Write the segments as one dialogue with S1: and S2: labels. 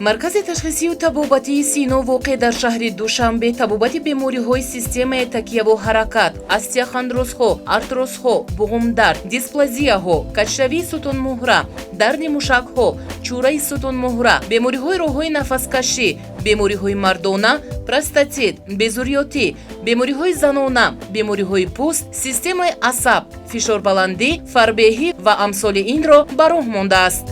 S1: маркази ташхисию табобатии Сино воқеъ дар шаҳри Душанбе табобати бемориҳои системаи такияву ҳаракат, остеохондрозҳо, артрозҳо, буғумдард, дисплазияҳо, качшавии сутунмуҳра, дарди мушакҳо, чӯраи сутунмуҳра, бемориҳои роҳҳои нафаскашӣ, бемориҳои мардона, простатит, безурётӣ, бемориҳои занона, бемориҳои пӯст, системаи асаб, фишорбаландӣ, фарбеҳӣ ва амсоли инро ба роҳ мондааст.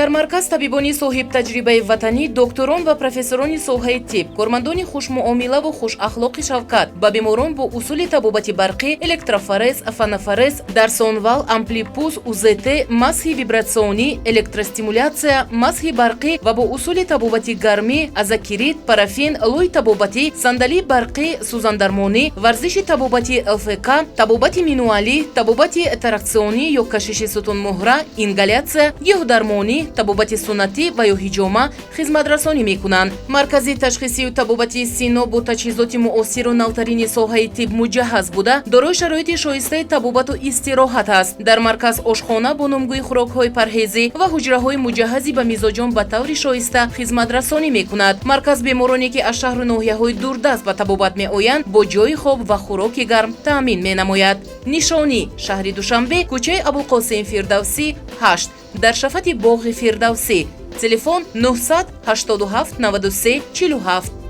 S1: дар марказ табибони соҳибтаҷрибаи ватанӣ, докторон ва профессорони соҳаи тиб, кормандони хушмуомилагу хушахлоқи шавкат ба беморон бо усули табобати барқӣ, электрофорез, фанофорез, дарсонвал, амплипуз, УЗТ, масҳи вибратсионӣ, электростимулятсия, масҳи барқӣ ва бо усули табобати гармӣ, азакирит, парафин, лӯи табобатӣ, сандалии барқӣ, сӯзандармонӣ, варзиши табобати ЛФК, табобати минуалӣ, табобати тараксионӣ ё кашиши сутунмуҳра, ингалятсия, гиёҳдармонӣ, табобати суннатӣ ва ё ҳиҷома хизматрасонӣ мекунанд. Маркази ташхисию табобати Сино бо таҷҳизоти муосиру навтарини соҳаи тиб муҷаҳҳаз буда, дорои шароити шоистаи табобату истироҳат аст. Дар марказ ошхона бо номгӯи хӯрокҳои парҳезӣ ва ҳуҷраҳои муҷаҳҳази ба мизоҷон ба таври шоиста хизматрасонӣ мекунад. Марказ бемороне ки аз шаҳру ноҳияҳои дурдаст ба табобат меоянд, бо ҷои хоб ва хӯроки гарм таъмин менамояд. Нишонӣ: шаҳри Душанбе, кӯчаи Абулқосим Фирдавсӣ 8, дар шафати боғи Фирдавсӣ. Телефон 987 93 47 47.